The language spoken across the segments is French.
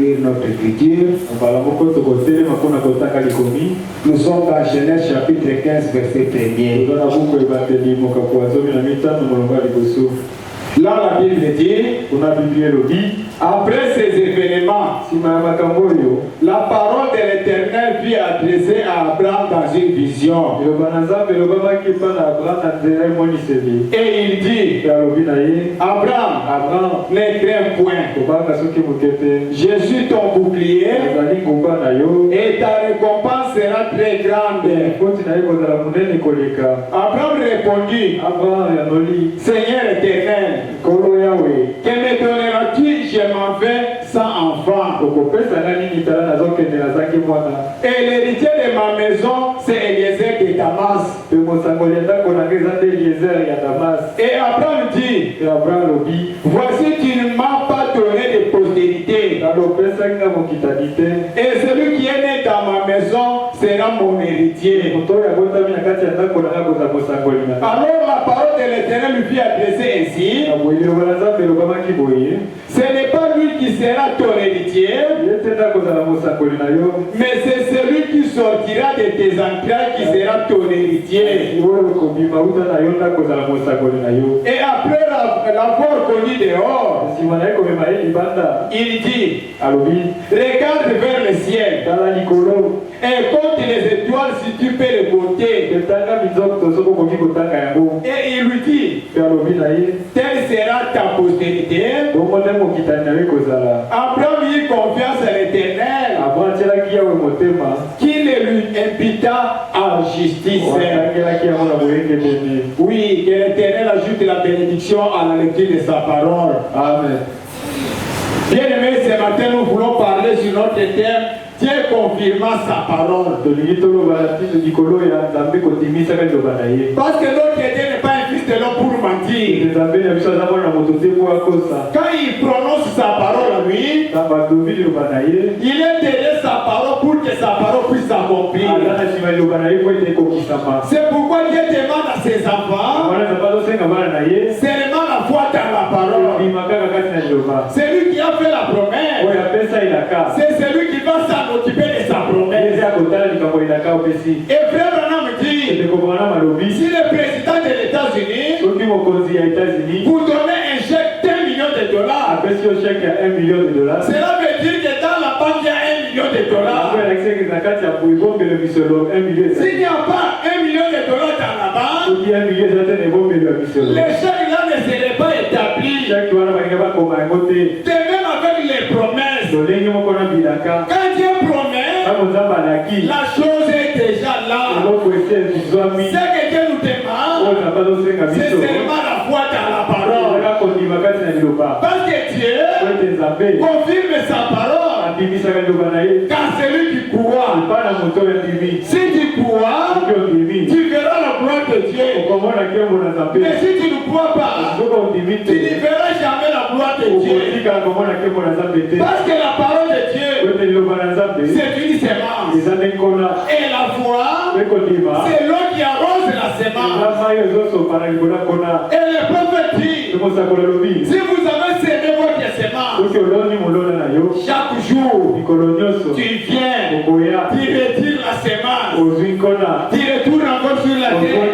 lire notre écriture. Nous sommes dans Genèse chapitre 15, verset 1er. Là, la Bible dit, après ces événements, la parole de l'Éternel fut adressée à Abraham dans une vision. Et il dit, Abraham, ne crains point. Je suis ton bouclier et ta récompense sera très grande. Abraham répondit, Seigneur éternel, que me donneras-tu? Je m'en vais sans enfant. Et l'héritier de ma maison, c'est Eliezer de Damas. Et Abraham dit, voici, tu ne m'as pas donné de postérité. Et celui qui est né dans ma maison sera mon héritier. Alors la parole de l'Éternel lui fut adressée ainsi, ce n'est pas lui qui sera ton héritier, mais c'est celui qui sortira de tes entrailles qui sera ton héritier. Et après l'avoir connu dehors, il dit, regarde vers le ciel et compte les étoiles si tu peux les compter. Et il lui dit, telle sera ta postérité. Abraham eut confiance à l'Éternel, qui le lui impita en justice. Oui, que l'Éternel ajoute la bénédiction à la lecture de sa parole. Amen. Bien aimés, ce matin nous voulons parler sur notre thème, Dieu confirma sa parole. Parce que notre Dieu n'est pas un fils de l'homme pour mentir. Quand il prononce sa parole à lui, il est derrière sa parole pour que sa parole puisse s'accomplir. C'est pourquoi Dieu demande à ses enfants seulement la foi dans la parole. C'est lui qui a fait la promesse. C'est celui qui va s'en occuper de sa promesse. Et frère Branham dit, si le président des États-Unis vous donnez un chèque d'$1 million, cela veut dire que dans la banque il y a $1 million. S'il n'y a pas $1 million dans la banque, le chèque là ne serait pas établi. De même avec les promesses. Quand Dieu promet, la chose est déjà là. Ce que Dieu nous demande, c'est seulement la foi dans la parole. Parce que Dieu confirme sa parole quand celui qui croit. Si tu crois, tu verras la gloire de Dieu. Mais si tu ne crois pas, tu ne verras jamais la gloire de Dieu. Parce que la parole de Dieu, c'est une semence. Et la foi, c'est l'eau qui arrose la semence. Et le prophète dit, si vous avez semé votre semence, chaque jour, tu viens, tu retires la semence, tu retournes encore sur la terre,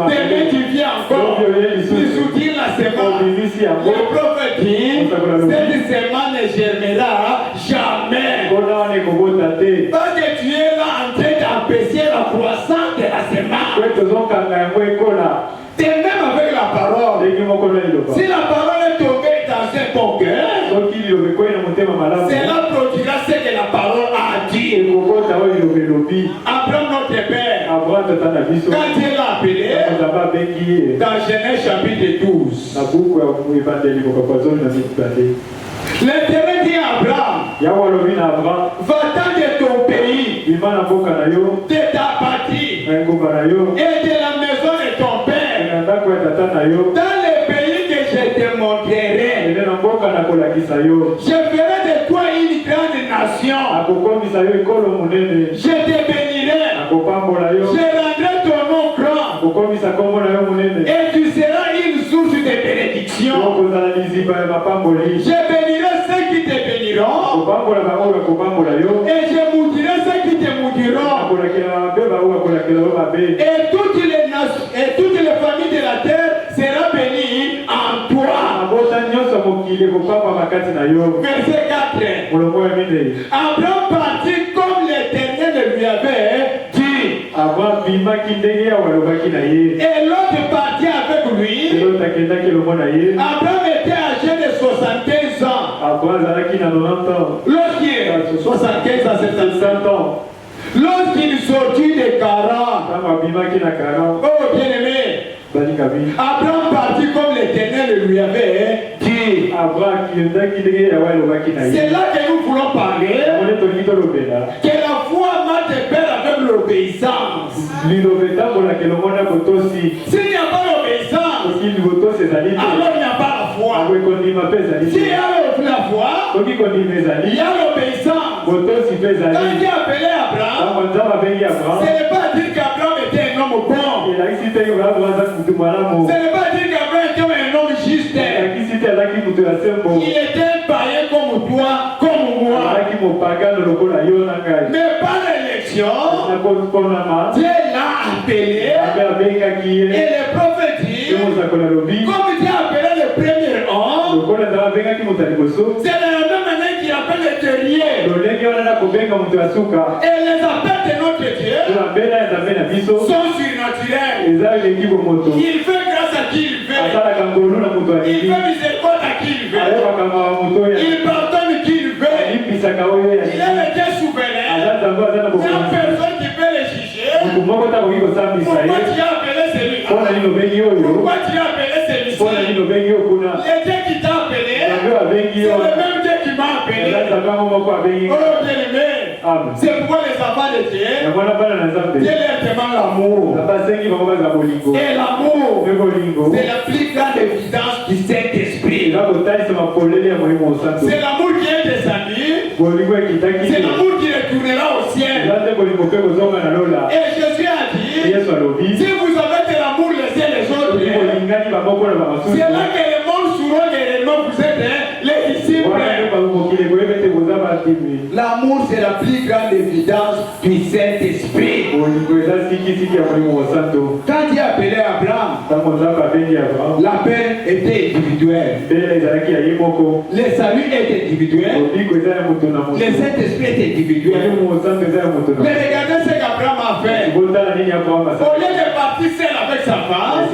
demain tu viens encore, tu soutiens la semence. Le prophète dit, cette semence ne germera jamais. Parce que tu es là en train d'empêcher la croissance de la semence. C'est même avec la parole. Si la parole est tombée dans ton cœur, cela produira ce que la parole a dit. Abraham notre père, quand Dieu l'a appelé, dans Genèse chapitre 12, l'Éternel dit à Abraham, va-t'en de ton pays, de ta patrie et de la maison de ton père, dans le pays que je te montrerai. Je ferai de toi une grande nation. Je te bénirai. Je rendrai ton nom grand. Et tu seras une source de bénédiction. Je bénirai ceux qui te béniront. Et je moudirai ceux qui te moudiront. Et toutes les familles de la terre seront bénies en toi. Verset 4. Abraham partit comme l'Éternel lui avait dit. Et l'autre partit avec lui. Abraham était âgé de 75 ans. Lorsqu'il 75 à 70 ans. Lorsqu'il sortit de 40. Oh bien-aimé. Abraham partit comme l'Éternel lui avait dit. C'est là que nous voulons parler. Que la foi marche de pair avec l'obéissance. S'il n'y a pas d'obéissance, alors il n'y a pas la foi. S'il y a la foi, il y a l'obéissance. Quand il a appelé Abraham, ce n'est pas dire qu'Abraham était un homme bon. Ce n'est pas dire qu'Abraham était un homme juste. Il était un païen comme toi, comme moi. Mais par l'élection, Dieu l'a appelé. Et le prophète dit, comme Dieu a appelé le premier homme, c'est la même manière qu'il appelle le dernier. Et les appels de notre Dieu sont surnaturels. Il fait grâce à qui il veut. Il fait miséricorde à qui il veut. Il pardonne qui il veut. Il est le Dieu souverain. Il n'y a personne qui peut le juger. Pourquoi tu as appelé celui-là? Pourquoi tu as appelé celui-ci? Le Dieu qui t'a appelé, c'est le même Dieu qui m'a appelé. Oh bien-aimé, c'est pourquoi les enfants de Dieu, Dieu leur demande l'amour. Et l'amour, c'est la plus grande évidence du Saint-Esprit. C'est l'amour qui est descendu. C'est l'amour qui retournera au ciel. Et Jésus a dit, si vous avez de l'amour les uns les autres, c'est là que le monde saura que vous êtes les disciples. L'amour, c'est la plus grande évidence du Saint-Esprit. Quand Dieu appelait Abraham, l'appel était individuel. Le salut est individuel. Le Saint-Esprit est individuel. Mais regardez ce qu'Abraham a fait. Au lieu de partir seul avec sa femme,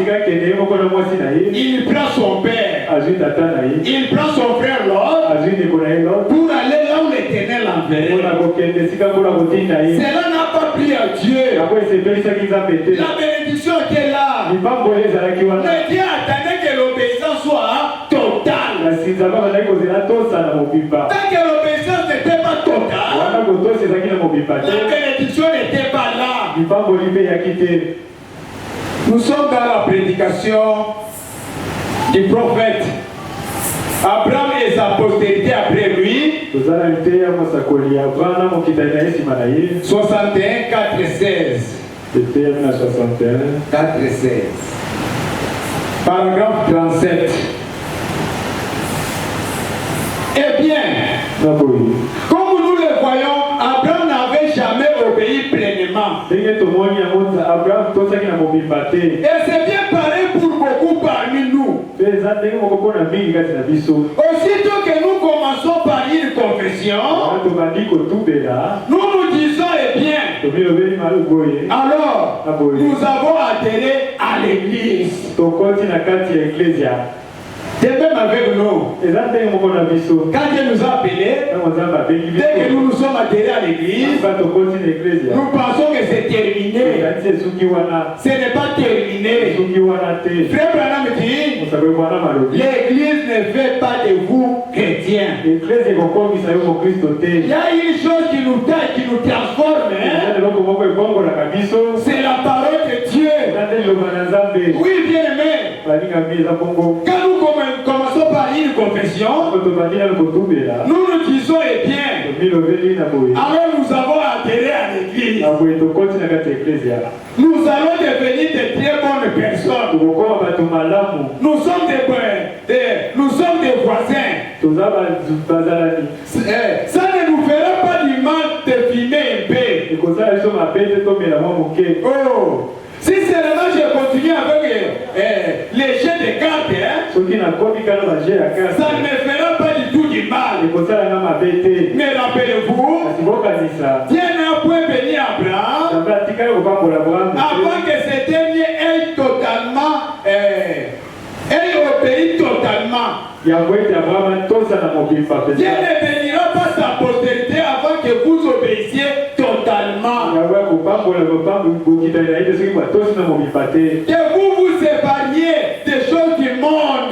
il prend son père. Il prend son frère Lot pour aller là où l'Éternel l'enverrait. Cela n'a pas plu à Dieu. La bénédiction était là. Mais Dieu attendait que l'obéissance soit totale. Tant que l'obéissance n'était pas totale, la bénédiction n'était pas là. Nous sommes dans la prédication du prophète. Abraham et sa postérité après lui. 61, 4 et 16. 4 et 16. Paragraphe 37. Eh bien, comme nous le voyons, Abraham n'avait jamais obéi pleinement. Et c'est bien pareil pour beaucoup parmi nous. Aussitôt que nous commençons par une confession, nous nous disons eh bien, alors nous avons adhéré à l'église. C'est même avec nous. Quand Dieu nous a appelés, dès que nous nous sommes adhérés à l'église, nous pensons que c'est terminé. Ce n'est pas terminé. Frère Branham dit, l'église ne fait pas de vous chrétiens. Il y a une chose qui nous transforme. C'est la parole de Dieu. Oui, bien aimé. Quand nous commençons par une confession, nous nous disons eh bien, alors nous avons adhéré à l'église. Nous allons devenir de très bonnes personnes. Nous sommes des voisins. Nous Ça ne nous fera pas du mal de filmer un peu. Oh, si seulement je continue avec les jeux de cartes, ça ne me fera pas du tout du mal. Mais rappelez-vous, Dieu n'a point béni Abraham avant que ce dernier ait totalement obéi totalement. Dieu ne bénira pas sa postérité avant que vous obéissiez totalement. Que vous vous sépariez des choses du monde.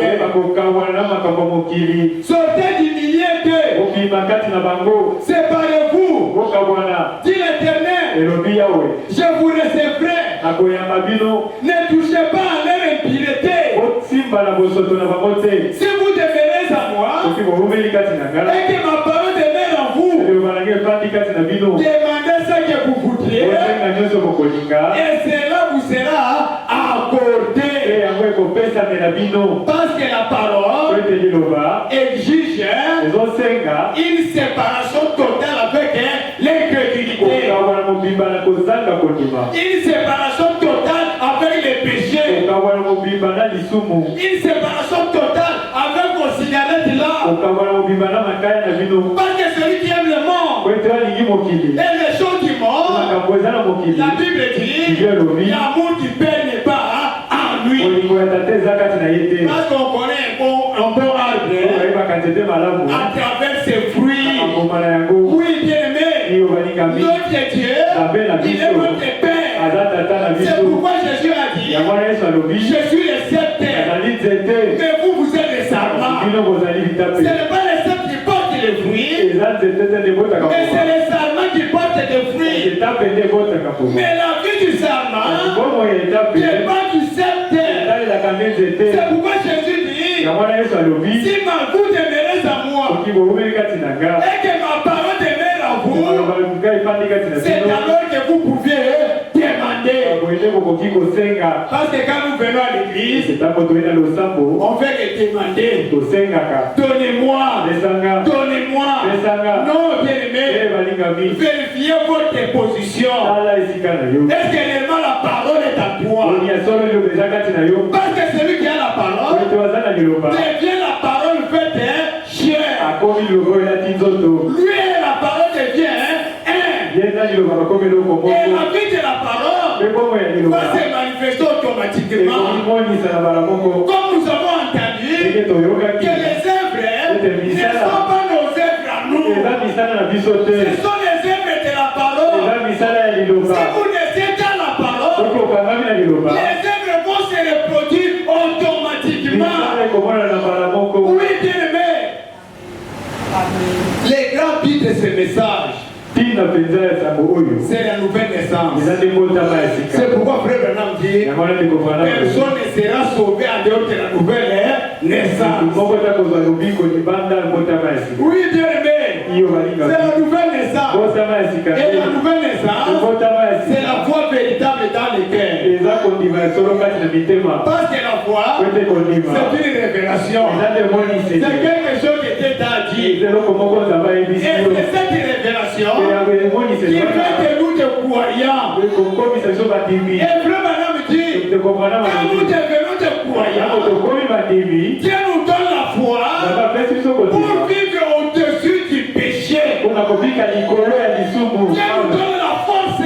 Sortez du milieu d'eux. Séparez-vous. Dit l'Éternel. Je vous recevrai. Ne touchez pas à leur impureté. Si vous demeurez à moi, et que ma parole demeure en vous, demandez ce que vous voudriez, et cela vous sera accordé. Parce que la parole exige une séparation totale avec l'incrédulité. Une séparation totale avec les péchés. Une séparation totale avec vos cigarettes là. Parce que celui qui aime le monde et les choses du monde, la Bible dit l'amour du Père n'est pas en lui. Parce qu'on connaît un bon arbre à travers ses fruits. Oui, bien aimé, notre Dieu, il est votre Père. C'est pourquoi Jésus a dit, je suis le sceptre, mais vous êtes les sarments. Ce n'est pas les sceptres qui portent les fruits, mais c'est les sarments qui portent des fruits. Mais la vie du sarment dépend du sceptre. C'est pourquoi Jésus dit, si vous demeurez à moi et que ma parole demeure en vous, c'est alors que vous pouvez demander. Parce que quand nous venons à l'église, on fait que demander. Donnez-moi. Donnez-moi. Non, bien aimé. Vérifiez votre position. Est-ce que réellement la parole est à toi? Parce que celui qui a la parole devient la parole faite chien. Lui, la parole devient un. Et la vie de la parole va se manifester automatiquement. Comme nous avons entendu que les œuvres ne sont pas nos œuvres à nous. Ce sont les œuvres de la parole. Si vous laissez dans la parole, les œuvres vont se reproduire automatiquement. Oui, bien aimé. Les grands buts de ce message, c'est la nouvelle naissance. C'est pourquoi frère Branham dit personne ne sera sauvé en dehors de la nouvelle naissance. Oui, bien aimé. C'est la nouvelle naissance. Et la nouvelle naissance, c'est la foi véritable dans les cœurs. Parce que la foi, c'est une révélation. C'est quelque chose qui était à dire. Et c'est cette révélation qui fait de nous des croyants. Et frère Branham dit, quand nous devenons des croyants, Dieu nous donne la foi pour vivre au-dessus du péché. Dieu nous donne la force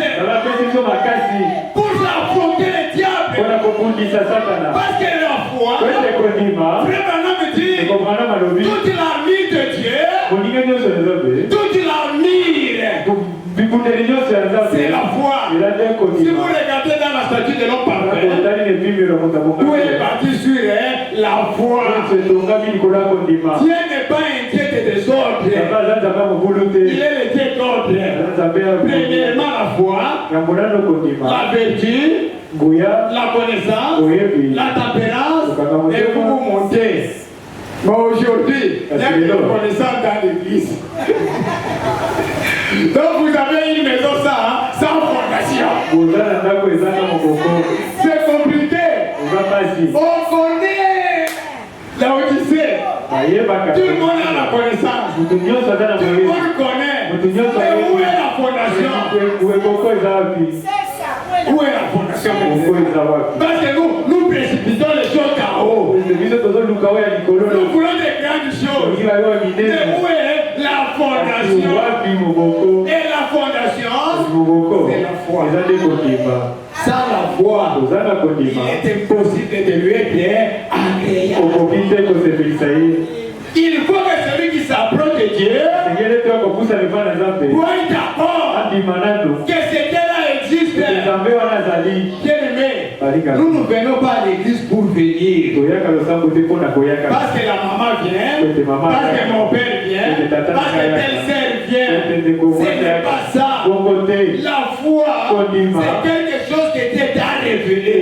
pour affronter le diable. Parce que la foi, frère Branham dit, toute l'armure de Dieu, toute l'armure, c'est la foi. Si vous regardez dans la statue de l'homme parfait, tout est bâti sur la foi. Dieu n'est pas un Dieu de désordre. Il est le Dieu d'ordre. Premièrement la foi, la vertu, la connaissance, la tempérance, et vous vous montez. Mais aujourd'hui, il y a une connaissance dans l'église. Donc vous avez une maison sans fondation. C'est compliqué. On connaît la Odyssée. Tout le monde a la connaissance. Tout le monde connaît. Mais où est la fondation? Où est la fondation? Parce que nous précipitons les choses en haut. Nous voulons des grandes choses. Mais où est la fondation? Et la fondation, c'est la foi. Sans la foi, il est impossible de lui être agréable. Il faut que celui qui s'approche de Dieu voit d'abord que ce Dieu-là existe. Bien-aimé, nous ne venons pas à l'église pour venir. Parce que la maman vient, parce que mon père vient, parce que telle sœur vient. Ce n'est pas ça. La foi, c'est quelque chose que Dieu t'a révélé.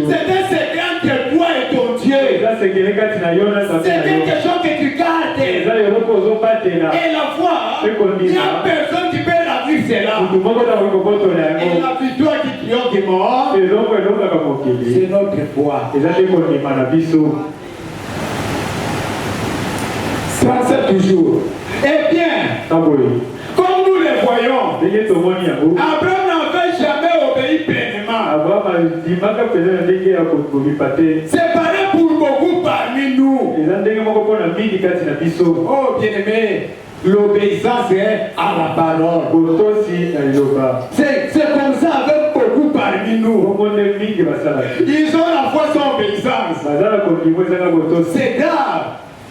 C'est un secret entre toi et ton Dieu. C'est quelque chose que tu gardes. Et la foi, il n'y a personne qui peut la vivre, c'est là. Et la victoire qui triomphe des morts, c'est notre foi. 37 toujours. Eh bien, comme nous le voyons, Abraham n'avait jamais obéi pleinement. C'est pareil pour beaucoup parmi nous. Oh bien-aimé, l'obéissance est à la parole. C'est comme ça avec beaucoup parmi nous. Ils ont la foi sans obéissance. C'est grave.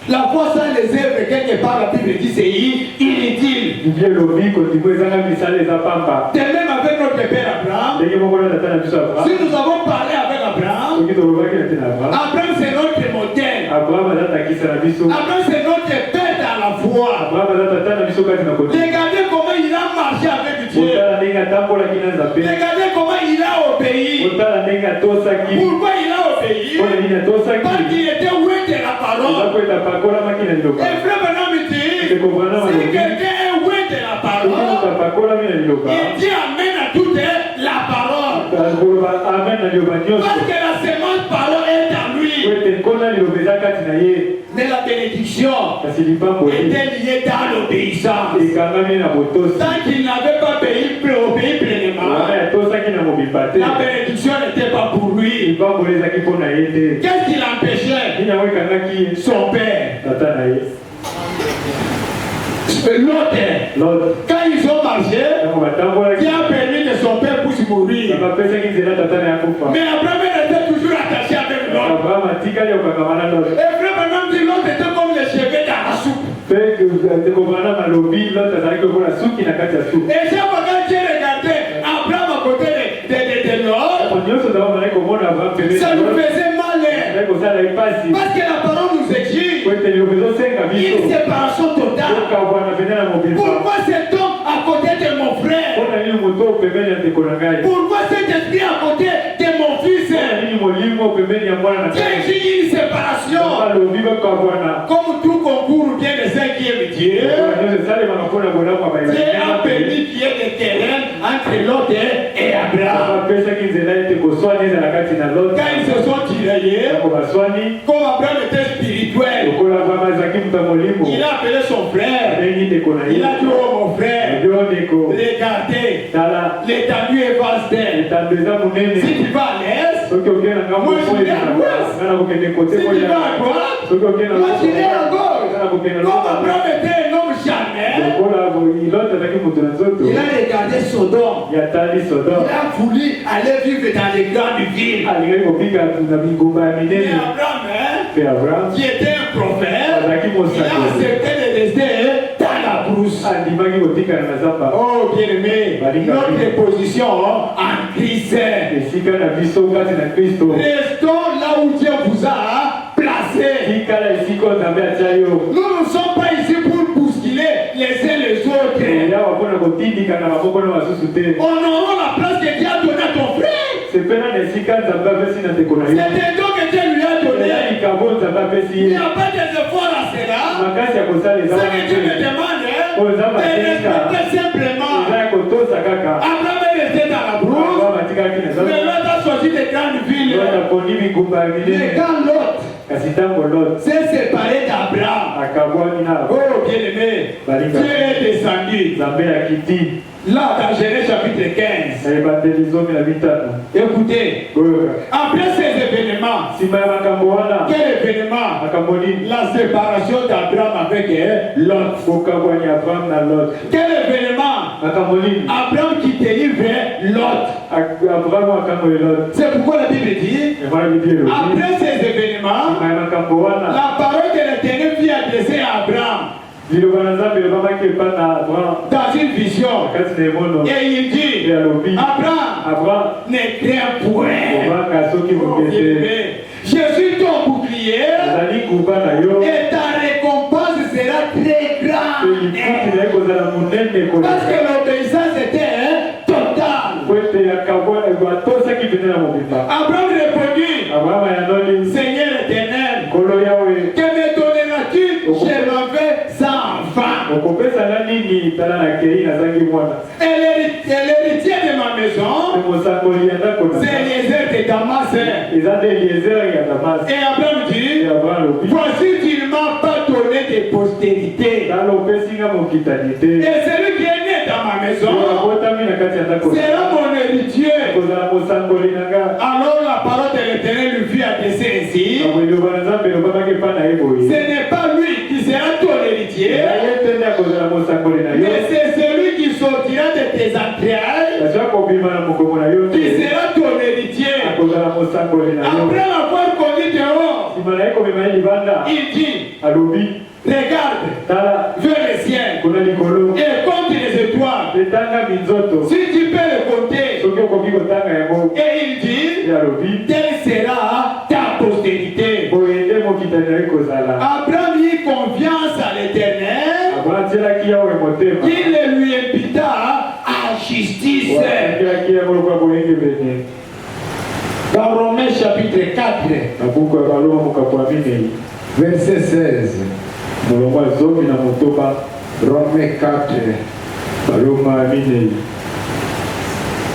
La foi sans les œuvres, quelque part, la Bible dit c'est inutile. De même avec notre père Abraham, si nous avons parlé avec Abraham, Abraham c'est notre modèle. Abraham c'est notre père dans la foi. Regardez comment il a marché avec Dieu. Regardez comment il a obéi. Pourquoi il a obéi? Parce qu'il était où de la parole. Et frère Branham dit, si quelqu'un est où de la parole, il dit amen à toute la parole. Parce que la semence parole est en lui. Mais la bénédiction était liée dans l'obéissance. Tant qu'il n'avait pas obéi pleinement, la bénédiction n'était pas pour lui. Qu'est-ce qui l'empêchait? Son père. L'autre. Quand ils ont marché, il a permis que son père puisse mourir. Mais Abraham était toujours attaché avec l'autre. Et frère Branham dit l'autre était comme les cheveux dans la soupe. Et c'est pourquoi quand j'ai regardé Abraham à côté de l'autre, ça nous faisait mal. Parce que la parole nous exige une séparation totale. Pourquoi cet homme à côté de mon frère? Pourquoi cet esprit à côté de mon fils? J'ai dit une séparation. Comme tout concours bien de cinquième Dieu, Dieu a permis qu'il y ait des terrains entre Lot et Abraham. Quand ils se sont tiraillés, comme Abraham était spirituel, il a appelé son frère. Il a dit oh mon frère, regardez, l'étendue est vaste. Si tu vas à l'est, moi je vais à l'ouest. Si tu vas à droite, moi je vais à gauche. Comme Abraham était un homme charnel, il a regardé Sodome. Il a voulu aller vivre dans les grandes villes. Mais Abraham, qui était un prophète, il a accepté de rester dans la brousse. Oh bien-aimé, notre position en Christ. Restons là où Dieu vous a placé. Nous ne sommes pas ici pour bousculer les uns les autres. Honorons la place que Dieu a donnée à ton frère. C'est un don que Dieu lui a donné. Il n'y a pas d'effort à cela. Ce que Dieu me demande est de respecter simplement. Abraham est resté dans la brousse. Mais l'autre a choisi des grandes villes. Mais quand l'autre s'est séparé d'Abraham. Oh bien-aimé, Dieu est descendu. Là, dans Genèse chapitre 15. Écoutez, après ces événements, quel événement? La séparation d'Abraham avec Lot. Quel événement? Abraham qui délivre Lot. C'est pourquoi la Bible dit, après ces événements, la parole de l'Éternel fut adressée à Abraham. Dans une vision. Et il dit, Abraham, ne crains point. Je suis ton bouclier et ta récompense sera très grande. Parce que l'obéissance était totale. Abraham répondit, Seigneur éternel, que me donneras-tu? Je m'en vais sans enfant. Et l'héritier de ma maison, c'est Eliezer de Damas. Et Abraham dit, voici tu ne m'as pas donné de postérité. Et celui qui est né dans ma maison sera mon héritier. Alors la parole de l'Éternel lui fut adressée ainsi. Ce n'est pas lui qui sera ton héritier, mais c'est celui qui sortira de tes entrailles qui sera ton héritier. Après l'avoir conduit dehors, il dit, regarde vers le ciel et compte les étoiles, si tu peux les compter. Et il dit, telle sera ta postérité. Abraham eut confiance à l'Éternel, il le lui impita à justice. Dans Romains chapitre 4, verset 16. Romains 4,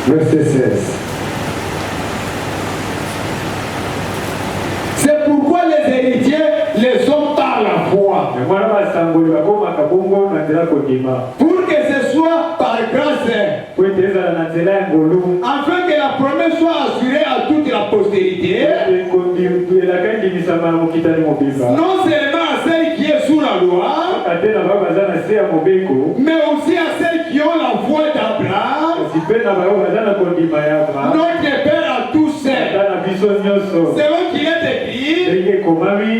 verset 16. C'est pourquoi les héritiers les sont par la foi. Pour que ce soit par grâce, afin que la promesse soit assurée à toute la postérité, non seulement à celle qui est sous la loi, mais aussi à celles qui ont la foi d'Abraham, notre Père à tous. Selon qu'il est écrit,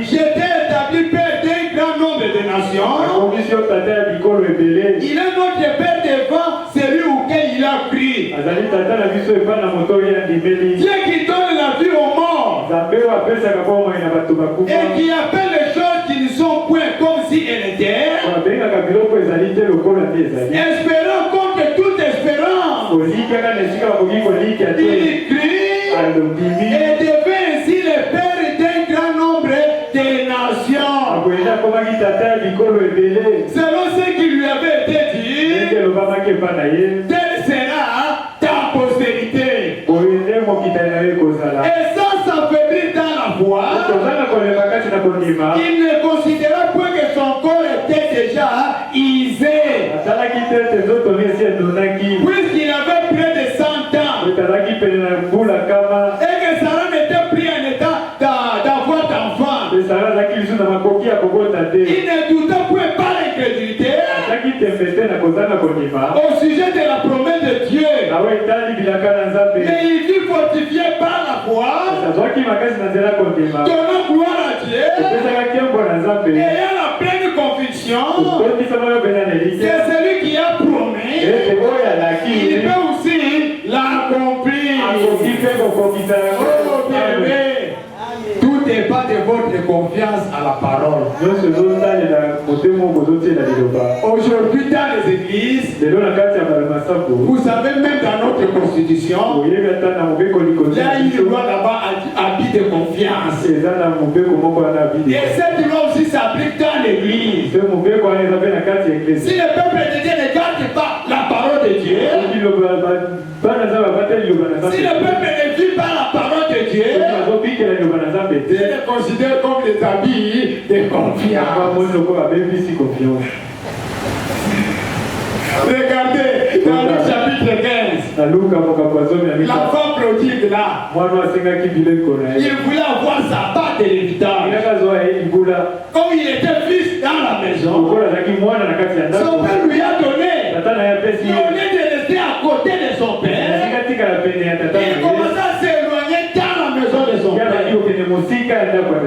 j'étais établi Père d'un grand nombre de nations. Il est notre Père devant celui auquel il a cru. Dieu qui donne la vie aux morts et qui appelle les choses qui ne sont point comme si elles étaient, espérant contre toute espérance. Il crie et devint ainsi le Père d'un grand nombre de nations. Selon ce qui lui avait été dit, telle sera ta postérité. Et sans s'affaiblir dans la foi, il ne considéra point que son corps était déjà isé, puisqu'il avait près de 100 ans, et que Sarah n'était plus en état d'avoir d'enfant. Il ne doutait point par l'incrédulité au sujet de la promesse de Dieu, mais il fut fortifié par la foi, donnant gloire à Dieu, ayant la pleine conviction que celui qui a promis, il peut aussi l'accomplir. Oh bien-aimé, tout dépend de votre confiance à la parole. Aujourd'hui dans les églises, vous savez, même dans notre constitution, il y a une loi là-bas, habit de confiance. Et cette loi aussi s'applique dans l'église. Si le peuple de Dieu ne garde pas la parole de Dieu, si le peuple ne vit pas la parole de Dieu, c'est le considère comme les habits de confiance. Regardez dans le chapitre 15. La femme prodigue là. Il voulait avoir sa part de l'héritage. Comme il était fils dans la maison, son père lui a donné. Et au lieu de rester à côté de son père, il commença à s'éloigner dans la maison de son père.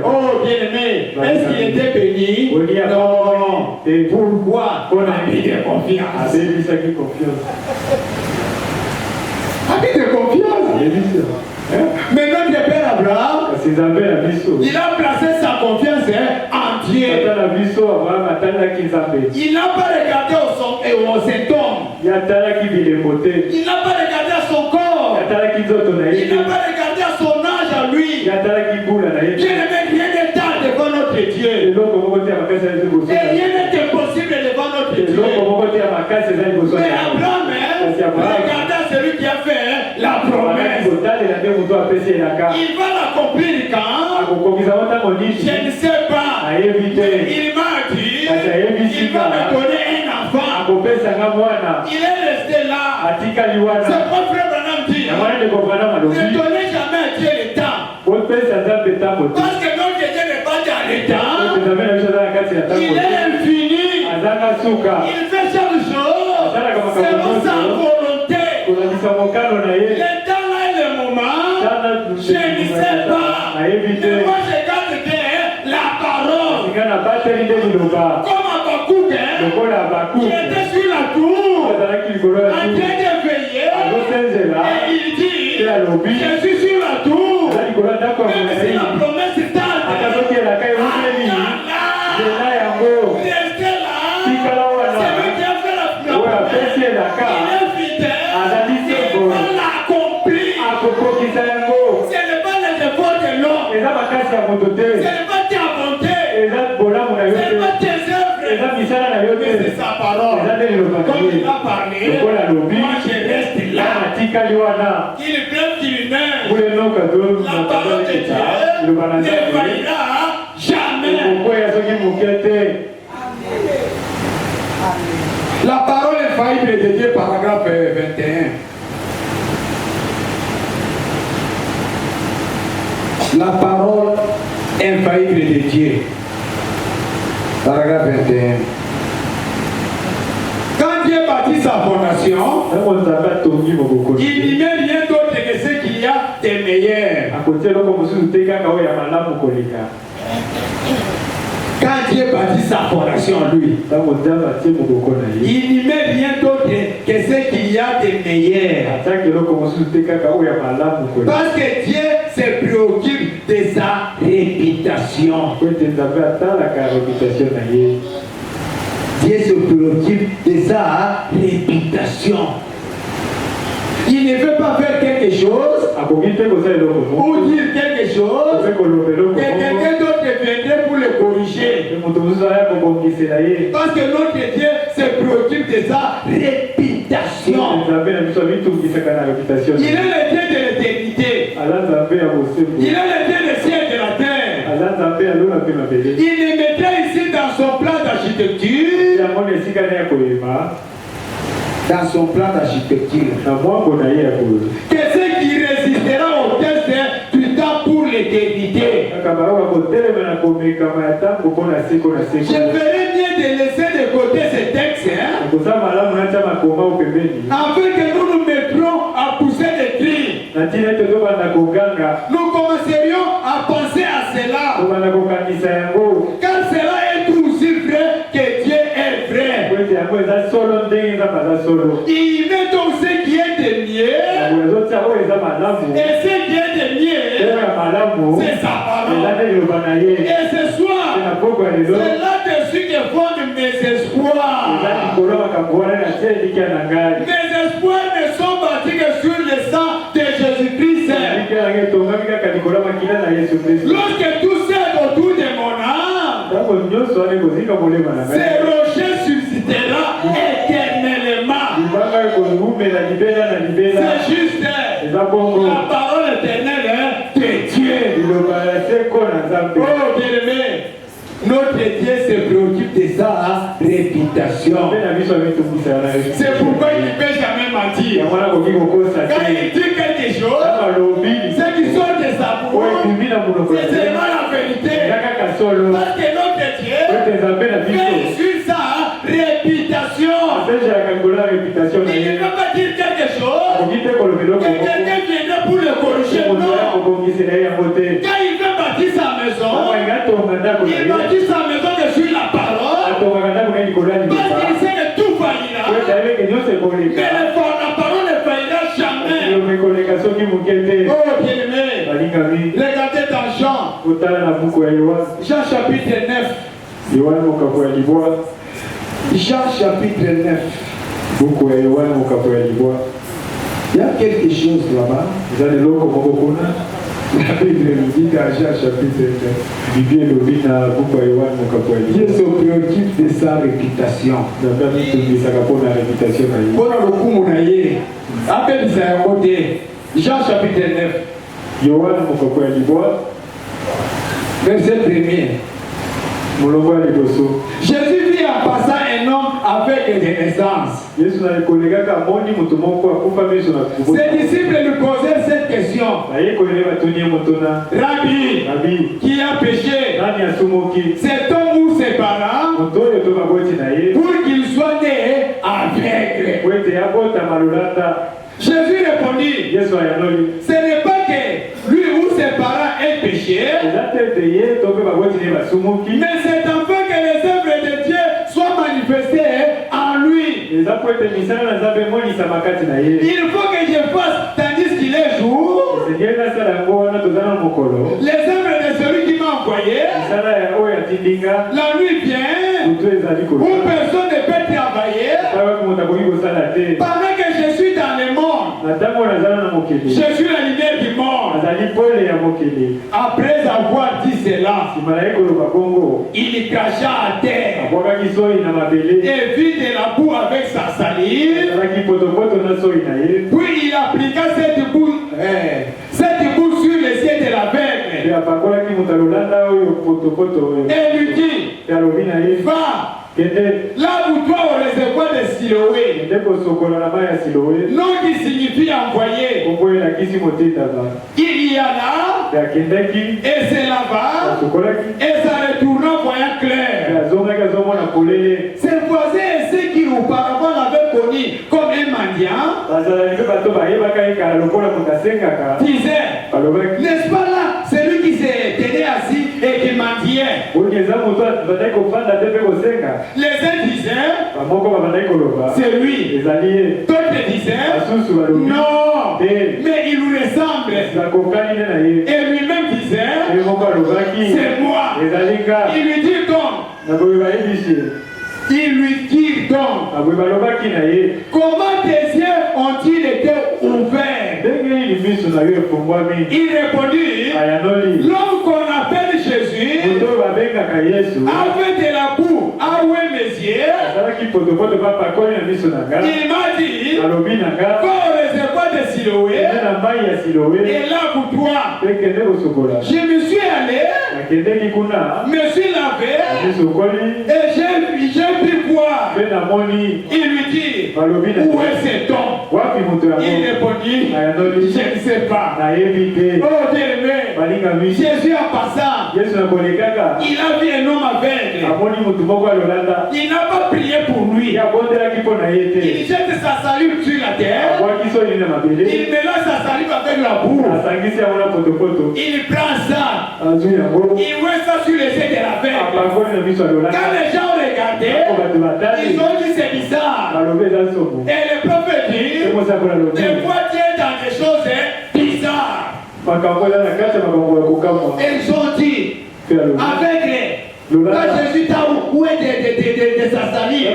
Oh bien-aimé, est-ce qu'il était béni? Non. Pourquoi? On a mis de confiance. Habit de confiance. Mais notre père Abraham, il a placé sa confiance en Dieu. Il n'a pas regardé au symptôme. Il n'a pas regardé à son corps. Il n'a pas regardé à son âge à lui. Bien-aimé, rien n'est tard devant notre Dieu. Et rien n'est impossible devant notre Dieu. Mais Abraham, regardez à celui qui a fait la promesse. Il va l'accomplir quand? Je ne sais pas. Il m'a dit, il va me donner un enfant. Il est resté là. C'est quoi frère Branham dit? Ne donnez jamais à Dieu le temps. Parce que notre Dieu n'est pas dans le temps. Il est infini. Il fait chaque chose selon sa volonté. Le temps là est le moment. Je ne sais pas. Mais moi je garde bien la parole. Comme Habakkuk, qui était sur la tour, en train de veiller. Et il dit, je suis sur la tour. Même si la promesse tarde, restez là. C'est lui qui a fait la promesse. Il est fidèle. Il va l'accomplir. Ce n'est pas les efforts de l'homme. Ce n'est pas ta bonté. Ce n'est pas tes œuvres. Mais c'est sa parole. Comme il a parlé, moi je reste là. Qu'il pleuve, qu'il neige. La parole de Dieu ne faillira jamais. La parole infaillible de Dieu, paragraphe 21. La parole infaillible de Dieu. Paragraphe 21. Quand Dieu bâtit sa fondation, il n'y met rien d'autre que ce qu'il y a de meilleur. Quand Dieu bâtit sa fondation, lui, il n'y met rien d'autre que ce qu'il y a de meilleur. Parce que Dieu se préoccupe de sa réputation. Dieu se préoccupe de sa réputation. Il ne veut pas faire quelque chose ou dire quelque chose que quelqu'un d'autre viendrait pour le corriger. Parce que notre Dieu se préoccupe de sa réputation. Il est le Dieu de l'éternité. Il est le Dieu des cieux et de la terre. Il le mettra ici dans son plan d'architecture. Dans son plan d'architecture. Que ce qui résistera au test du temps pour l'éternité. Je ferais bien de laisser de côté ce texte, afin que nous nous mettrions à pousser des cris. Nous commencerions à penser à cela. Car cela est tout aussi vrai que Dieu est vrai. Il met donc ce qui est de mieux. Et ce qui est de mieux, c'est sa parole. Et ce soir, c'est là-dessus que fondent mes espoirs. Mes espoirs ne sont bâtis que sur le sang de Jésus-Christ. Lorsque tout cède autour de mon âme, ces rochers suscitera éternellement. C'est juste la parole éternelle de Dieu. Oh, bien-aimé, notre Dieu se préoccupe de sa réputation. C'est pourquoi il ne peut jamais mentir. Quand il dit quelque chose, ce qui sort de sa bouche, c'est seulement la vérité. Parce que notre Dieu fait sur sa réputation. Il ne peut pas dire quelque chose que quelqu'un viendrait pour le corriger. Non. Quand il veut bâtir sa maison, il bâtit sa maison que sur la parole. Parce qu'il sait que tout faillira. Mais la parole ne faillira jamais. Oh bien-aimé, regardez dans Jean chapitre 9. Jean chapitre 9. Il y a quelque chose là-bas. La Bible nous dit dans Jean chapitre 9. Dieu se préoccupe de sa réputation. Jean chapitre 9. Verset 1er. Jésus vit en passant un homme avec des naissances. Ses disciples lui posèrent cette question. Rabbi, qui a péché, cet homme ou ses parents, pour qu'il soit né aveugle? Jésus répondit, ce n'est pas que lui ou ses parents aient péché, mais c'est afin que les œuvres de Dieu soient manifestées en lui. Il faut que je fasse tandis qu'il est jour les œuvres de celui qui m'a envoyé. La nuit vient où personne ne peut travailler. Pendant que je suis dans le monde, je suis la lumière du monde. Après avoir dit cela, il cracha à terre et vit de la boue avec sa salive. Puis il appliqua cette boue sur les yeux de l'aveugle et lui dit, va là où toi au réservoir de Siloé, nom qui signifie envoyé. Il y alla et se lava et ça retourna voyant clair. Ses voisins et ceux qui auparavant l'avaient connu comme un mendiant disaient, n'est-ce pas là celui qui s'est tenu assis et qui mendiait? Les uns disaient, c'est lui. D'autres disaient, non, mais il nous ressemble. Et lui-même disait, c'est moi. Il lui dit donc, comment tes yeux ont-ils été ouverts? Il répondit, l'homme qu'on appelle Jésus a fait de la boue à ouer mes yeux. Il m'a dit, va au réservoir de Siloé et là pour toi. Je me suis allé, me suis lavé et j'ai pu voir. Il lui dit, où est cet homme? Il répondit, je ne sais pas. Oh bien-aimé, Jésus en passant, il a vu un homme aveugle. Il n'a pas prié pour lui. Il jette sa salive sur la terre. Il mélange sa salive avec la boue. Il prend ça. Il met ça sur les yeux de l'aveugle. Quand les gens regardaient, ils ont dit c'est bizarre. Et le prophète dit, des fois Dieu dans des choses bizarres. Ils ont dit, aveugle, quand Jésus t'a oué de sa salive, à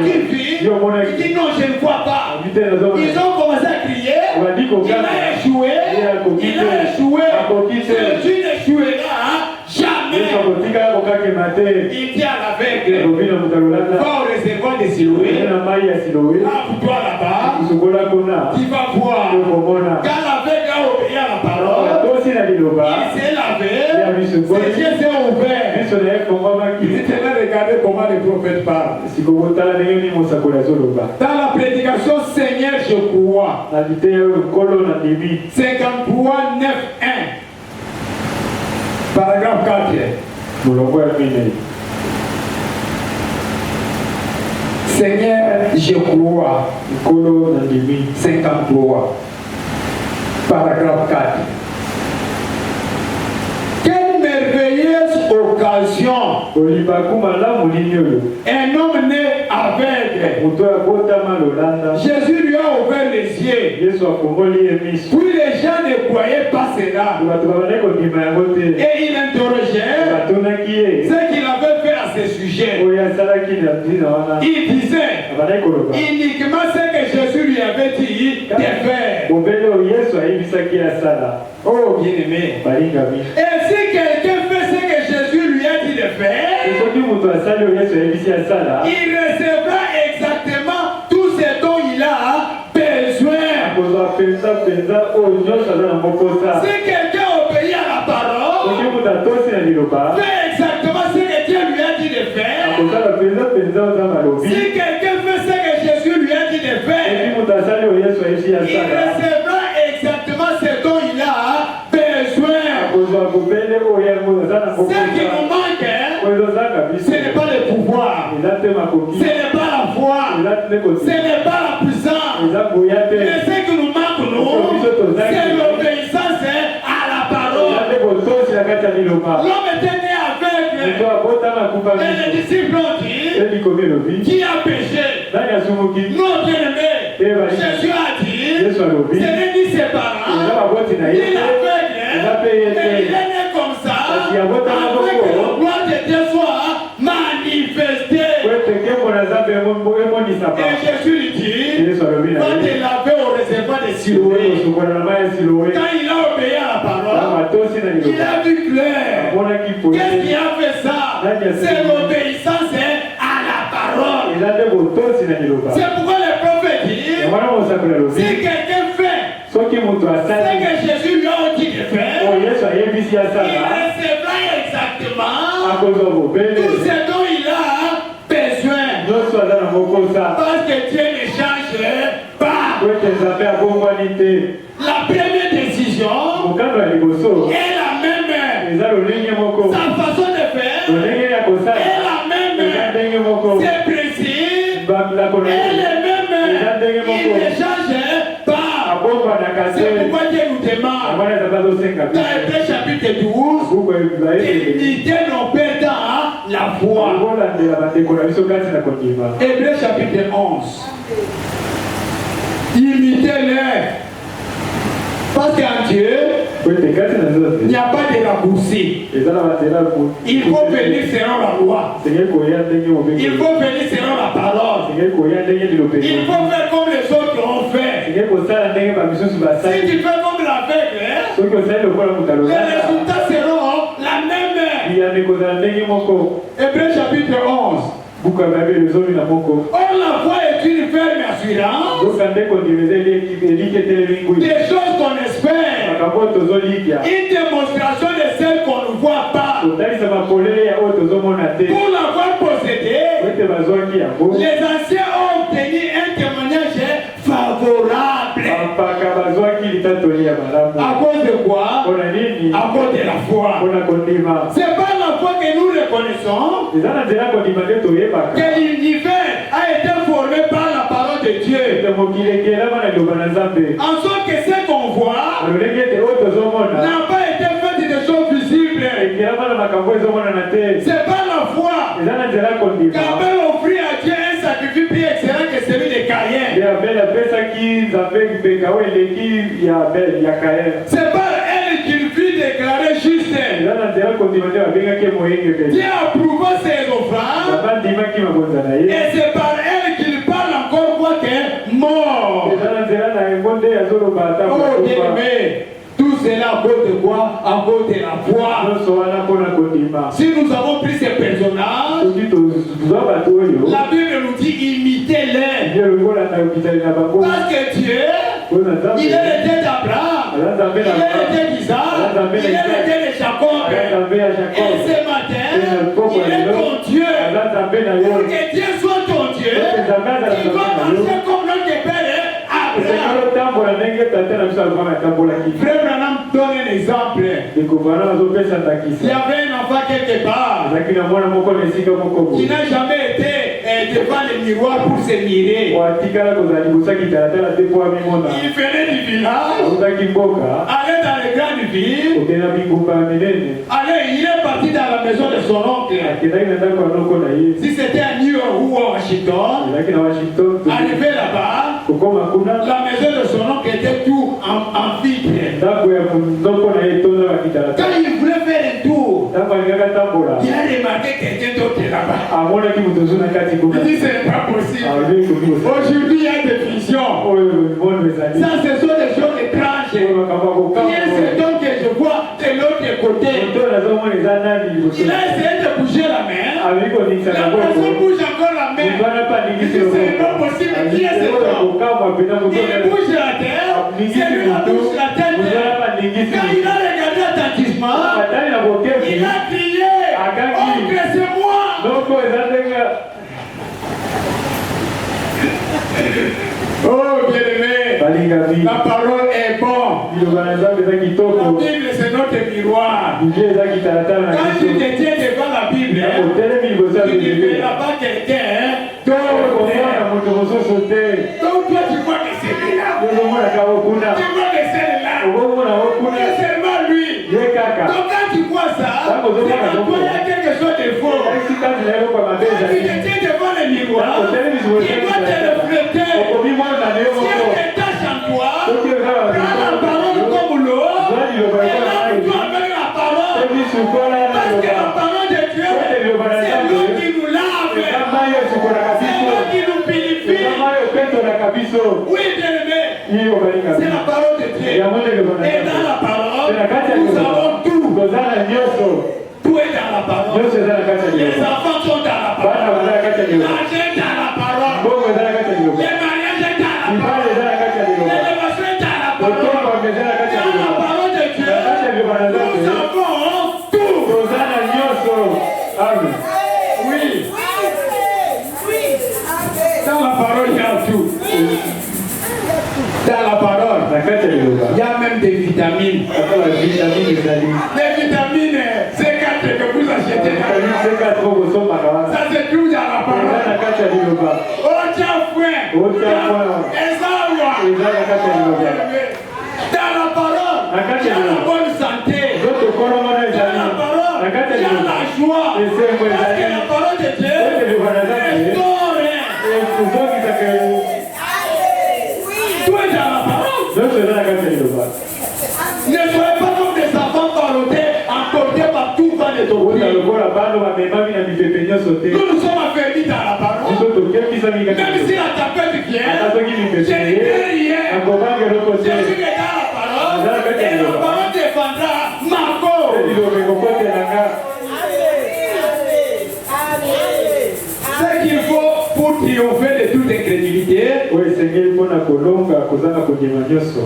qui vit? Il dit non, je ne vois pas. Ils ont commencé à crier. Il a échoué. Il a échoué. Jésus n'échouera jamais. Il dit à l'aveugle, va au réservoir de Siloé. Lave-toi là-bas. Tu vas voir. Quand l'aveugle a obéi à la parole, s'est lavé, ses yeux s'est ouverts. Il tenait regarder comment les prophètes parlent. Dans la prédication Seigneur, je crois. 53, 9, 1. Paragraphe 4. Seigneur, je crois. 53. Paragraphe 4. Quelle merveilleuse occasion. Un homme né aveugle. Jésus lui a ouvert les yeux. Puis les gens ne croyaient pas cela. Et il interrogeait ce qu'il avait fait à ce sujet. Il disait uniquement ce que Jésus lui avait dit de faire. Oh bien-aimé. Et si quelqu'un fait ce que Jésus lui a dit de faire, il recevra exactement tout ce dont il a besoin. Si quelqu'un obéit à la parole, fait exactement ce que Dieu lui a dit de faire. Si quelqu'un fait ce que Jésus lui a dit de faire, il recevra exactement ce dont il a besoin. Ce qui nous manque, ce n'est pas le pouvoir, ce n'est pas la foi, ce n'est pas la puissance. Mais ce qui nous manque, nous, c'est l'obéissance à la parole. L'homme était né aveugle. Et les disciples ont dit, qui a péché? Non, bien-aimé. Jésus a dit, ce n'est ni ses parents, ni l'aveugle, mais il est né comme ça, afin que la gloire de Dieu soit manifestée. Et Jésus lui dit, va te laver au réservoir de Siloé. Quand il a obéi à la parole, il a vu clair. Qu'est-ce qui a fait ça? C'est l'obéissance à la parole. C'est pourquoi le prophète dit, si quelqu'un fait ce que Jésus lui a dit de faire, il recevra exactement tout ce dont il a besoin. Parce que Dieu ne change pas. La première décision est la même. Sa façon de faire est la même. Ses principes est le même. Il ne change pas. C'est pourquoi Dieu nous demande dans Hébreux chapitre 12 d'imiter nos pères dans la foi. Hébreux chapitre 11. Imitez-les. Parce qu'en Dieu, il n'y a pas de raccourci. Il faut venir selon la loi. Il faut venir selon la parole. Il faut faire comme les autres ont fait. Si tu fais comme l'aveugle, les résultats seront la même. Hébreux chapitre 11. Or la foi est une ferme assurance des choses qu'on espère, une démonstration de celles qu'on ne voit pas. Pour l'avoir possédé, les anciens ont obtenu un témoignage favorable. À cause de quoi? À cause de la foi. C'est pas la foi que nous reconnaissons que l'univers a été formé par la parole de Dieu. En sorte que ce qu'on voit n'a pas été fait de choses visibles. C'est pas la foi qu'Abel offrit à Dieu un sacrifice plus excellent que celui de Caïn. C'est pas elle qu'il fut déclaré juste. Dieu approuva ses offrandes. Et c'est par elle qu'il parle encore quoi que mort. Oh bien-aimé, tout cela à cause de quoi? À cause de la foi. Si nous avons pris ces personnages, la Bible nous dit imitez-les. Parce que Dieu, il est le Dieu d'Abraham, l'héritier d'Isaac, il est l'héritier de Jacob. Et ce matin, il est ton Dieu. Pour que Dieu soit ton Dieu, tu dois marcher comme notre Père Abraham. Frère Branham donne un exemple. Il y avait un enfant quelque part qui n'a jamais été devant le miroir pour se mirer. Il venait du village, allait dans les grandes villes, allez, il est parti dans la maison de son oncle. Si c'était à New York ou à Washington, arrivé là-bas, la maison de son oncle était tout en vitre. Quand il voulait faire un tour, il a remarqué quelqu'un d'autre là-bas. Il dit c'est pas possible. Aujourd'hui il y a des visions. Ça ce sont des choses étranges. Il y a cet homme que je vois de l'autre côté. Il a essayé de bouger la main. La personne bouge encore la main. Il dit c'est pas possible. Qui est cet homme? Il bouge la terre. C'est lui qui bouge la tête. Quand il a regardé attentivement, il a crié, oh que c'est moi. Oh bien-aimé, la parole est bonne. La Bible c'est notre miroir. Quand tu te tiens devant la Bible, tu ne verras pas quelqu'un. Donc toi tu vois que c'est lui là. Tu vois que c'est là. C'est seulement lui. Donc quand tu vois ça, c'est que toi il y a quelque chose de faux. Quand tu te tiens devant le miroir, tu dois te refléter. Si il y a des tâches en toi, prends la parole comme l'eau, et lave-toi avec la parole. Parce que la parole de Dieu, c'est l'eau qui nous lave. C'est l'eau qui nous purifie. Oui, bien-aimé, c'est la parole de Dieu. Et dans la parole, nous avons tout. Tout est dans la parole. Les enfants sont dans la parole. L'argent est dans la parole. Les mariages sont dans la parole. L'élévation est dans la parole. Dans la parole de Dieu, nous avons tout. Oui. Dans la parole, il y a tout. Dans la parole, il y a même des vitamines. Les vitamines C4 que vous achetez. Ça se trouve dans la parole. Oh, tiens, frère. Et ça, dans la parole, il y a la bonne santé. Dans la parole, il y a la joie. Parce que la parole de Dieu restaure. Tout est dans la parole. Ne soyez pas comme des enfants ballottés, emportés par tout vent de doctrine. Nous nous sommes affaiblis dans la parole. Même si la tempête vient, je ne crains rien. Jésus est dans la parole et la parole défendra ma cause. Ce qu'il faut pour triompher de toute incrédulité.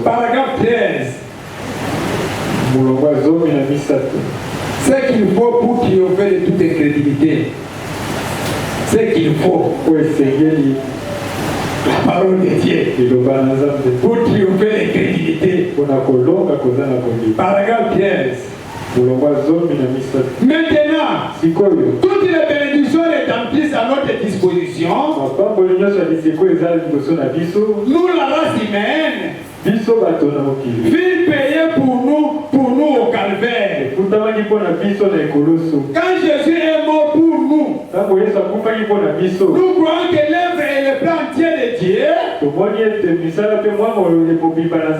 Paragraphe 13. Ce qu'il faut pour triompher de toute incrédulité. Ce qu'il faut. La parole de Dieu. Pour triompher de l'incrédulité. Paragraphe 13. Maintenant, toutes les bénédictions rédemptrices à notre disposition, nous, la race humaine, fut payé pour nous au calvaire. Quand Jésus est mort pour nous, nous croyons que l'œuvre et le plan entier de Dieu,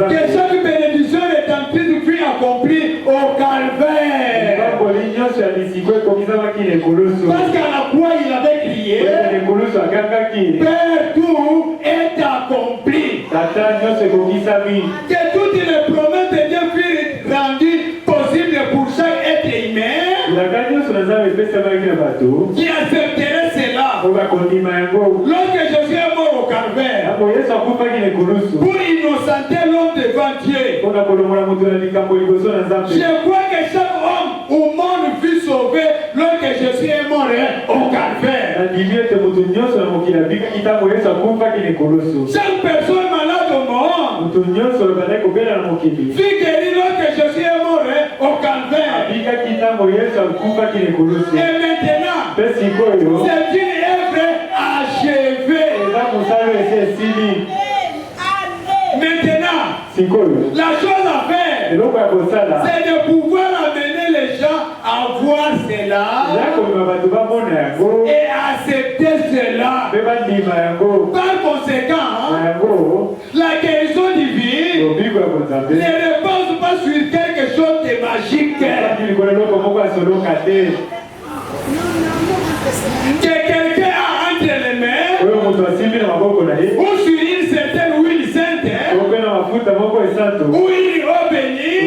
que chaque bénédiction rédemptrice fut accomplie au calvaire. Parce qu'à la croix il avait crié, Père, tout est accompli. Que toutes les promesses de Dieu furent rendues possibles pour chaque être humain qui accepterait cela. Lorsque Jésus est mort au calvaire, pour innocenter l'homme devant Dieu. Je crois que chaque homme au monde fut sauvé lorsque Jésus est mort au calvaire. Chaque personne malade au monde fut guérie lorsque Jésus est mort au calvaire. Et maintenant, c'est une œuvre achevée. Maintenant, la chose à faire, c'est de pouvoir amener les gens à voir cela et accepter cela. Par conséquent, la guérison divine ne repose pas sur quelque chose de magique que quelqu'un a entre les mains ou sur une certaine huile sainte ou une eau bénie.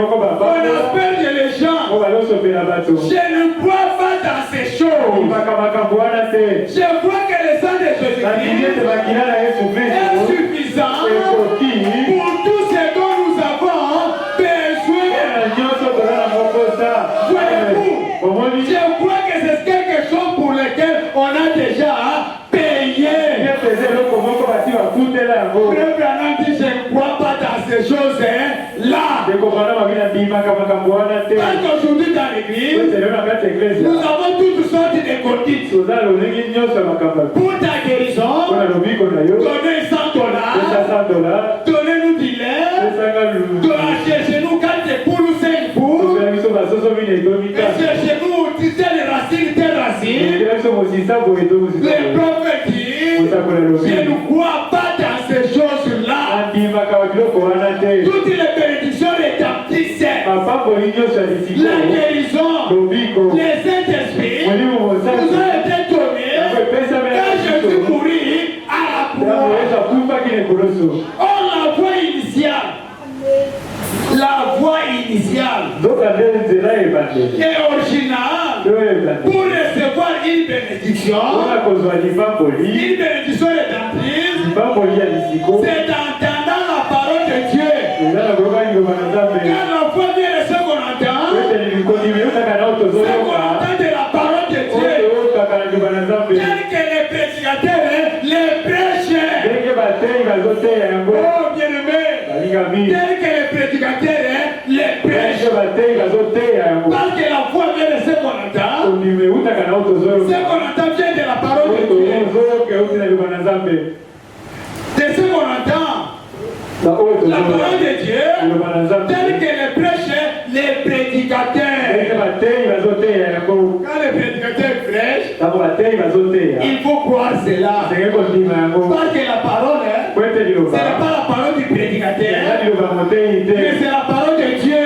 On appelle les gens. Je ne crois pas dans ces choses. Je crois que le sang de Jésus-Christ est suffisant pour tout ce dont nous avons besoin. Voyez-vous, je crois que c'est quelque chose pour lequel on a déjà payé. Frère Branham dit, je ne crois pas dans ces choses-là. Parce qu'aujourd'hui dans l'église, nous avons toutes sortes de condites. Pour ta guérison, donnez $100, donnez-nous du lait, cherchez-nous 4 poules ou 5 poules, cherchez-nous telle racine, telle racine. Les prophètes disent, je ne crois pas dans ces choses-là. Toutes les bénédictions rétablissent, la guérison, les Saint-Esprit nous ont été donnés quand Jésus mourit à la croix. Or, la voie initiale et originale pour recevoir une bénédiction rédemptrice, c'est d'entendre la parole de Dieu. Quand la foi vient de ce qu'on entend, c'est qu'on entend de la parole de Dieu, tel que les prédicateurs les prêchent. Oh bien-aimé, tel que les prédicateurs les prêchent. Parce que la foi vient de ce qu'on entend, ce qu'on entend vient de la parole de Dieu. De ce qu'on entend, la parole de Dieu, telle que les prêchent les prédicateurs. Quand les prédicateurs prêchent, il faut croire cela. Parce que la parole, ce n'est pas la parole du prédicateur, mais c'est la parole de Dieu.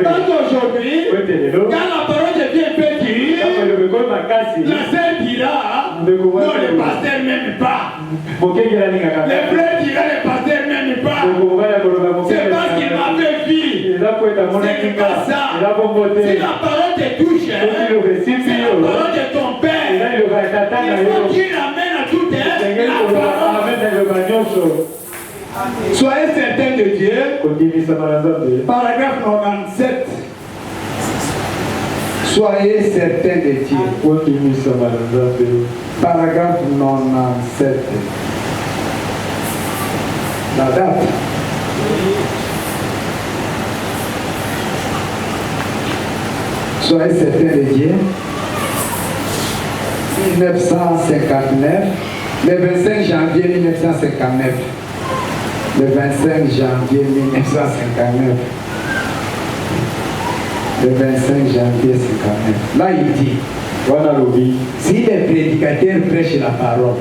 Parce qu'aujourd'hui, quand la parole de Dieu peut dire, la sœur dira, non, le pasteur n'aime pas. Le frère dira, le pasteur n'aime pas. C'est parce qu'il m'avait vu. C'est pas ça. Si la parole te touche, c'est la parole de ton père. Il faut qu'il amène à tout la parole. Soyez certains de Dieu. Paragraphe 97. Soyez certains de Dieu. Paragraphe 97. La date. Soyez certains de Dieu. 1959. Le 25 janvier 1959. Le 25 janvier 1959. Le 25 janvier 1959. Là, il dit, si les prédicateurs prêchent la parole,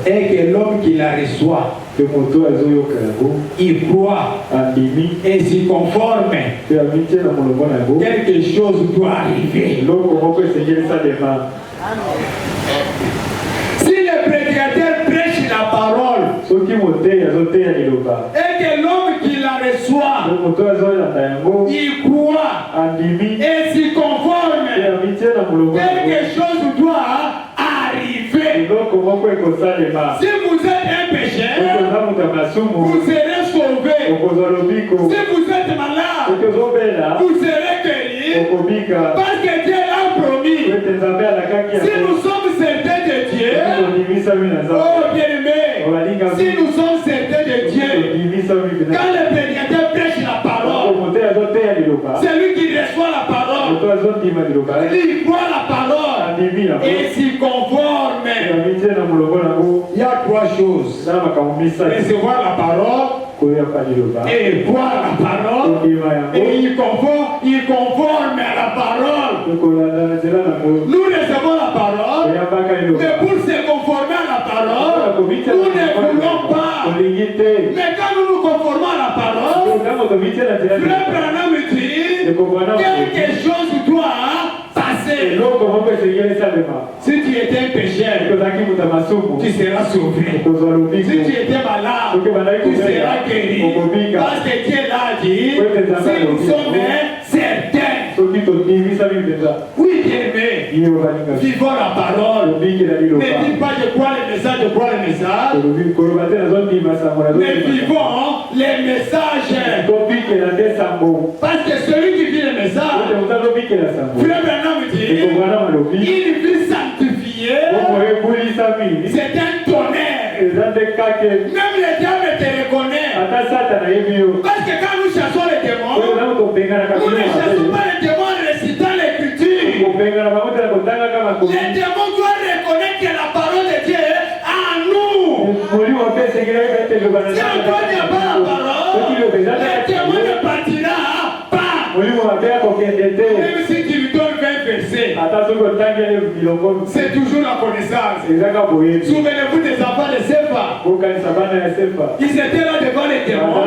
et que l'homme qui la reçoit, il croit et s'y conforme, quelque chose doit arriver. Si les prédicateurs prêchent la parole, et que l'homme qui la reçoit, il croit et s'y conforme, quelque chose doit arriver. Si vous êtes un pécheur, vous serez sauvé. Si vous êtes malade, vous serez guéri. Parce que Dieu l'a promis. Si nous sommes certains de Dieu, oh bien-aimé, si nous sommes certains de Dieu, quand le prédicateur prêche la parole, c'est lui qui reçoit la parole, il croit la parole et s'y conforme. Il y a trois choses: recevoir la parole et voir la parole et il conforme à la parole. Nous recevons la parole, mais pour se conformer à la parole, nous ne voulons pas. Mais quand nous nous conformons à la parole, Frère Branham dit quelque chose doit passer. Si tu étais un pécheur, tu seras sauvé. Si tu étais malade, tu seras guéri. Parce que Dieu l'a dit, si nous sommes certains. Oui, bien-aimé, vivons la parole. Ne dites pas je crois le message, je crois le message. Mais vivons les messages. Parce que celui qui vit le message, Frère Branham dit, il vit sanctifié. C'est un tonnerre. Même le diable te reconnaît. Parce que quand nous chassons les démons, nous ne chassons pas les démons en récitant l'écriture. Les démons doivent reconnaître que la parole de Dieu est en nous. Si encore il n'y a pas la parole, le démon ne partira pas. Même si tu lui donnes 20 versets, c'est toujours la connaissance. Souvenez-vous des enfants de Sefa. Ils étaient là devant les démons.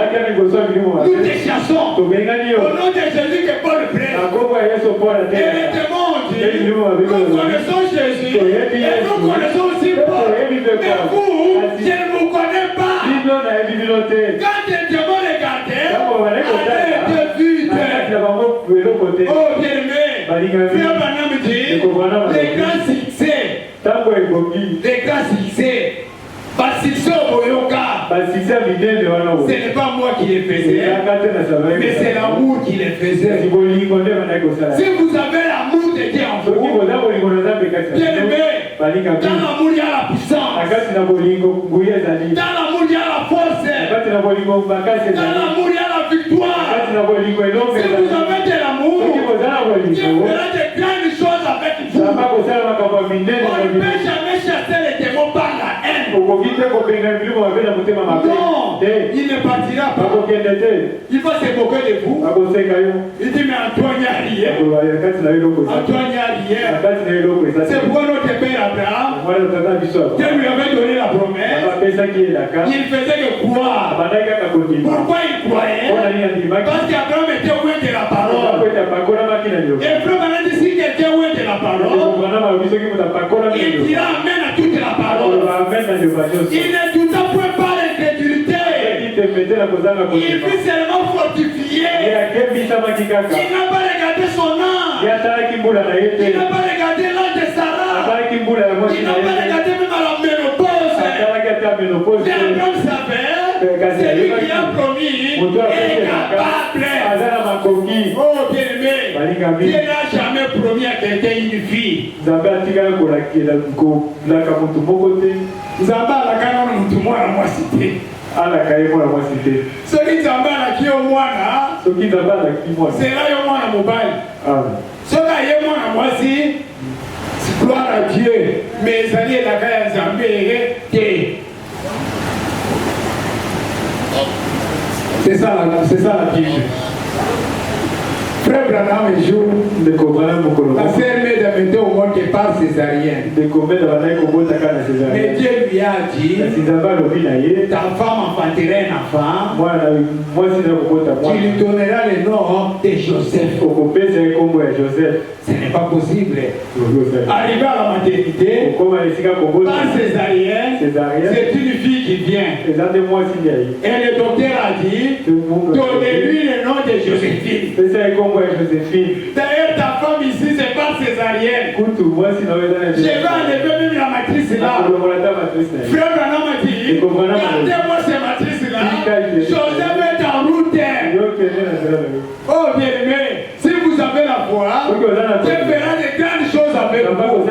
Nous les chassons. Au nom de Jésus que Paul prêche. Et les démons ont dit, nous connaissons Jésus et nous connaissons aussi Paul. Mais vous, je ne vous connais pas. Quand les démons regardaient, allez, vite. Oh bien-aimé, Frère Branham dit, les grands succès, ce n'est pas moi qui les faisais, mais c'est l'amour qui les faisait. Si vous avez l'amour de Dieu en vous, bien-aimé, dans l'amour il y a la puissance, dans l'amour il y a la force, dans l'amour il y a la victoire. Si vous avez de l'amour, Dieu fera de grandes choses avec vous. On ne peut jamais chasser les démons par la haine. Non, il ne partira pas. Il va se moquer de vous. Il dit mais Antoine n'y a rien. Antoine n'y a rien. C'est pourquoi notre père Abraham, Dieu lui avait donné la promesse. Il faisait que croire. Pourquoi il croyait? Parce qu'Abraham était loin de la parole. Et Frère Branham dit si quelqu'un est loin de la parole, il dira amen à toute la parole. Il ne douta point par l'incrédulité. Il fut seulement fortifié. Il n'a pas regardé son âme. Il n'a pas regardé l'âge de Sarah. Il n'a pas regardé même à la ménopause. Mais Abraham savait, c'est lui qui a promis, est capable. Oh bien-aimé, Dieu n'a jamais promis à quelqu'un une fille. Zamba alakana mutu mwana mwasite. Soki Zamba alaki yo mwana, sera yo mwana mobali. Soki aye mwana mwasi, gloire à Dieu. Mais ezali elaka ya Nzambe te. C'est ça la Bible. Frère Branham un jour, la sœur m'aide à mettre au monde qui parle césarienne. Mais Dieu lui a dit, ta femme enfanterait un enfant, tu lui donneras le nom de Joseph. Ce n'est pas possible. Arrivé à la maternité, par césarienne, c'est une fille qui vient. Et le docteur a dit, donnez-lui le nom de Joséphine. D'ailleurs, ta femme ici, c'est pas césarienne. césarienne. Je vais enlever même la matrice là. Frère Branham a dit, gardez-moi ces matrices là. Joseph est en route. Oh bien aimé, si vous avez la foi, Dieu fera de grandes choses avec vous.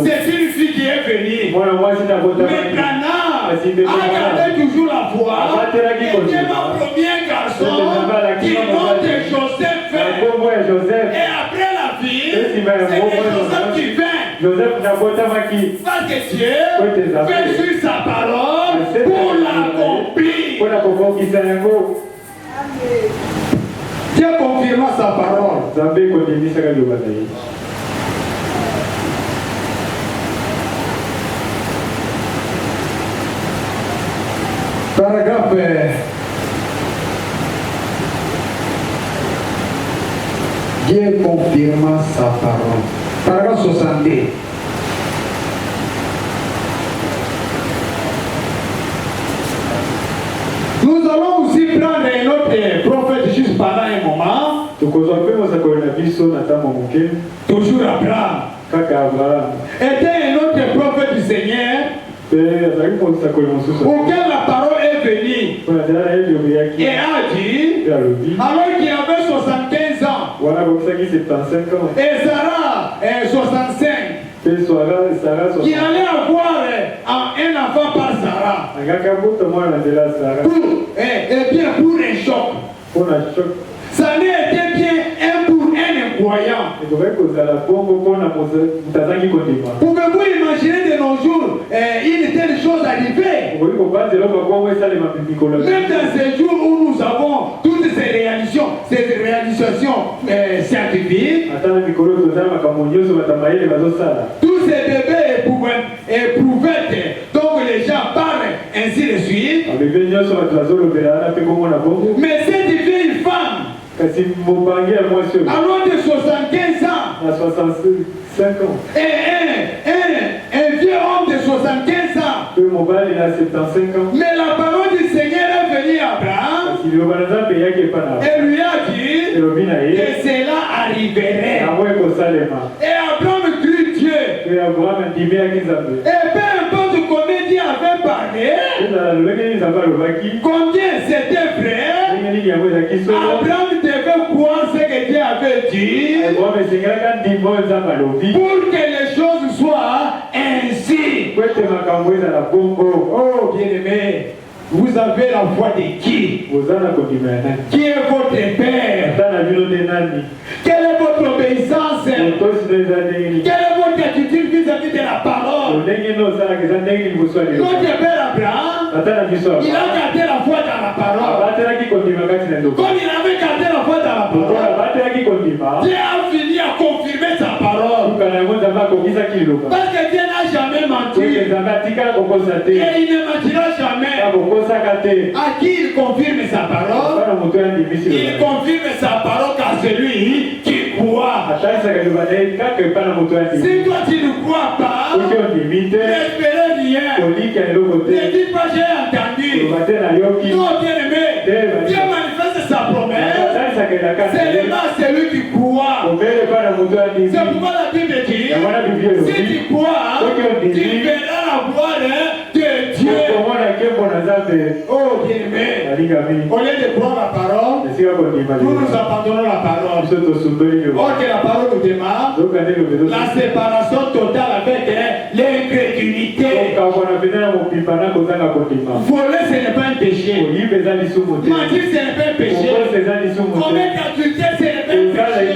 C'est une fille qui est venue. Mais Branham a gardé toujours la foi. C'était mon premier garçon qui monte Joseph. Et après la vie, c'est Joseph qui vient. Parce que Dieu fait sur sa parole pour l'accomplir. Dieu confirma sa parole. Paragraphe Dieu confirma sa parole. Paragraphe 62. Nous allons aussi prendre un autre prophète juste pendant un moment. Toujours Abraham. Était un autre prophète du Seigneur auquel la parole est venue et a dit, alors qu'il avait 75 ans et Sarah 65, qui allait avoir un enfant par Sarah et bien pour un choc. Ça n'était bien pour un incroyant. Pouvez-vous imaginer de nos jours une telle chose arrivée? Même dans ces jours où nous avons toutes ces réalisations scientifiques, tous ces bébés éprouvettes, donc les gens parlent ainsi de suite. Mais cette vieille femme, alors de 75 ans, et un vieux homme de 75 ans, mais la parole du Seigneur est venue à Abraham et lui a dit que cela arriverait. Et Abraham crut Dieu. Et peu importe combien Dieu avait parlé, combien c'était vrai, Abraham devait croire ce que Dieu avait dit pour que les choses soient ainsi. Oh bien-aimé, vous avez la foi de qui? Qui est votre Père? Quelle est votre obéissance? Quelle est votre attitude vis-à-vis de la parole? Notre Père Abraham, il a gardé la foi dans la parole. Comme il avait gardé la foi dans la parole, Dieu a fini à confirmer sa parole. Parce que Dieu n'a jamais menti. Et il ne mentira jamais. À qui il confirme sa parole? Il confirme sa parole qu'à celui qui croit. Si toi tu ne crois pas, n'espérez rien. Ne dis pas j'ai entendu. Non, bien aimé, Dieu manifeste sa promesse. C'est seulement celui qui croit. C'est pourquoi la Bible dit, si tu crois, tu verras la gloire de Dieu. Oh bien aimé, au lieu de croire la parole, nous abandonnons la parole. Oh que la parole nous demande la séparation totale avec l'incrédulité. Voler ce n'est pas un péché. Mentir ce n'est pas un péché. Commettre adultère ce n'est pas un péché.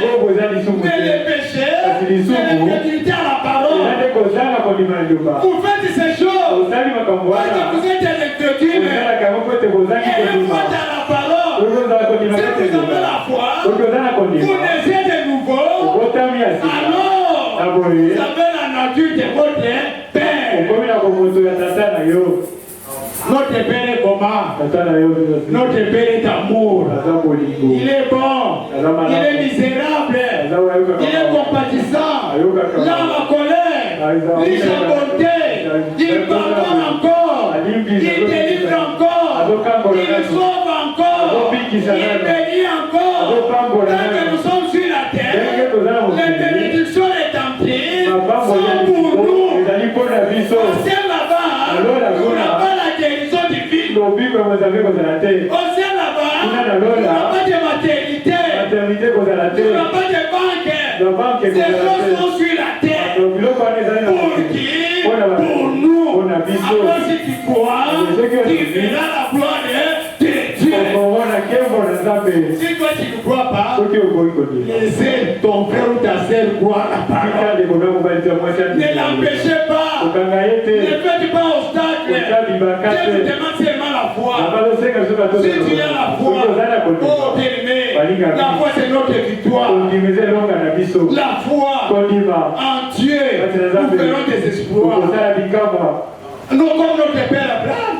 Mais le péché, c'est l'incrédulité à la parole. Vous faites ces choses parce que vous êtes un incrédule. Et une fois dans la parole, si vous avez la foi, vous naissez de nouveau, alors vous avez la nature de votre Père. Notre Père est comment? Notre Père est amour. Il est bon. Il est misérable. Il est compatissant. L'âme en colère. Riche en bonté. Il pardonne encore. Il délivre encore. Il sauve encore. Il bénit encore. Tant que nous sommes sur la terre, les bénédictions Aussi là-bas, tu n'as pas de maternité. Tu n'as pas de banque. Ces choses sont sur la terre. Pour qui? Pour nous. Après, si tu crois, tu verras la gloire de Dieu. Si toi tu ne crois pas, laissez ton frère ou ta sœur croire la parole. Ne l'empêchez pas. Ne faites pas obstacle. Dieu vous demande seulement la foi. Si tu as la foi, oh bien-aimé, la foi c'est notre victoire. La foi en Dieu, nous ferons des exploits. Nous, comme notre Père Abraham,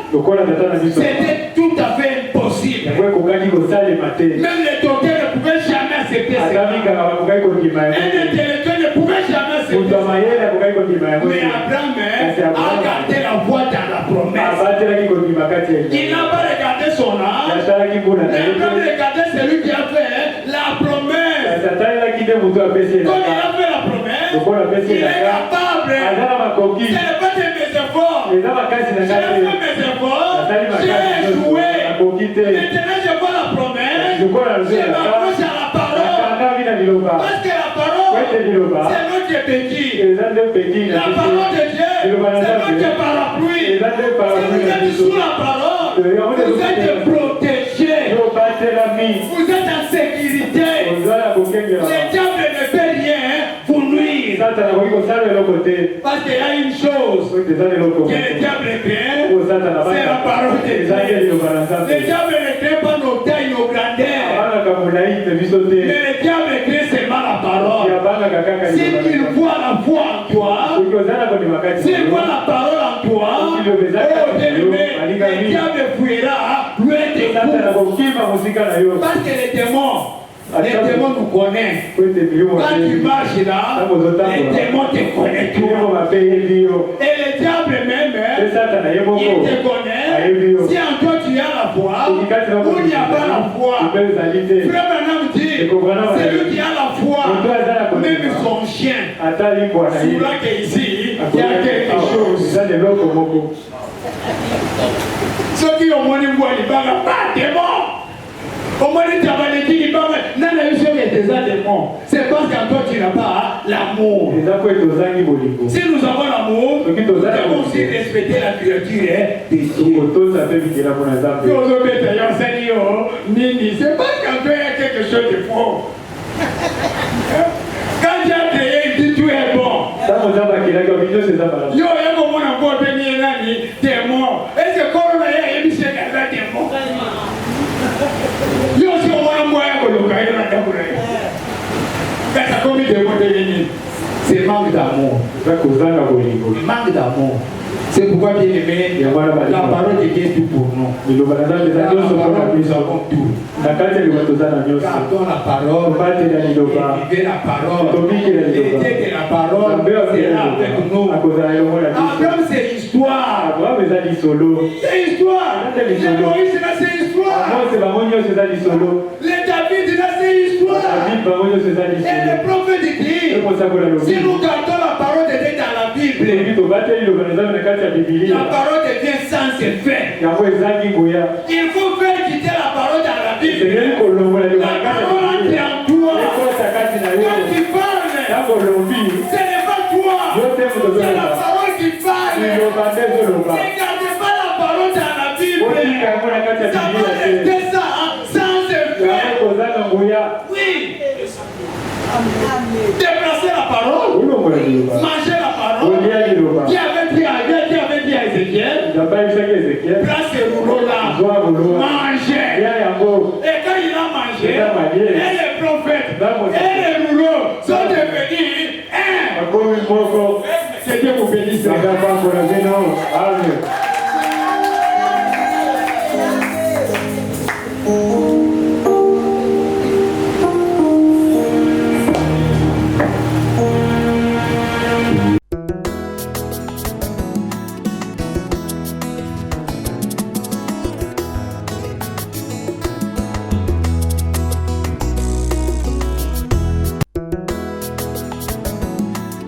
c'était tout à fait impossible. Même les docteurs ne pouvaient jamais accepter ça. Un intellectuel ne pouvait jamais accepter ça. Mais Abraham a gardé la foi dans la promesse. Il n'a pas regardé son âge. Mais Abraham regardait celui qui a fait la promesse. Comme il a fait la promesse, il est capable. Ce n'est pas de mes efforts. J'ai fait mes efforts. J'ai échoué. Maintenant je vois la promesse. Je m'approche à la parole. Parce que la parole, c'est notre béquille. La parole de Dieu, c'est notre parapluie. Si vous êtes sous la parole, vous êtes protégés. Vous êtes en sécurité. Le diable ne fait rien pour nuire. Parce qu'il y a une chose que le diable craint, c'est la parole de Dieu. Le diable ne craint pas nos tailles, nos grandeurs. Mais le diable craint seulement la parole. S'il voit la foi en toi, s'il voit la parole en toi, le diable fuira loin de vous. Parce que les démons nous connaissent. Quand tu marches là, les démons te connaissent. Et le diable même, il te connaît. Si en toi tu as la foi, ou il n'y a pas la foi, Frère Branham dit, celui qui a la foi, même son chien, souvent qu'ici, il y a quelque chose. Ceux qui ont mon niveau, ils ne parlent pas démon. Au moins, tu as dit, c'est parce qu'en toi tu n'as pas l'amour. Si nous avons l'amour, nous devons aussi respecter la créature de Dieu. C'est parce qu'en toi il y a quelque chose de faux. Quand tu as créé, il dit tu es bon. Yo, il y a comment on a encore béni des morts. Est-ce que quand on a eu des morts? Yo, si on voit un moyen que le gars est dans c'est manque d'amour. Manque d'amour. C'est pourquoi bien aimé, la parole de Dieu est tout pour nous. Nous avons tout. Gardons la parole, vivez la parole. L'idée de la parole sera avec nous. Abraham, c'est histoire. C'est histoire. Les Moïse, c'est histoire. Les David, c'est histoire. Et les prophètes disent, si nous gardons la parole de Dieu dans la Bible, la parole devient sans effet. Il faut faire quitter la parole dans la Bible. La parole entre en toi. Quand tu parles, ce n'est pas toi. C'est la parole qui parle. Ne gardez pas la parole dans la Bible. Ça va rester ça sans effet. Oui. Déplacer la parole. Manger la parole. Qui avait dit à Ézéchiel, place ce rouleau-là, manger. Et quand il a mangé, et les prophètes, et les rouleaux sont devenus un. C'est Dieu vous bénisse. Amen.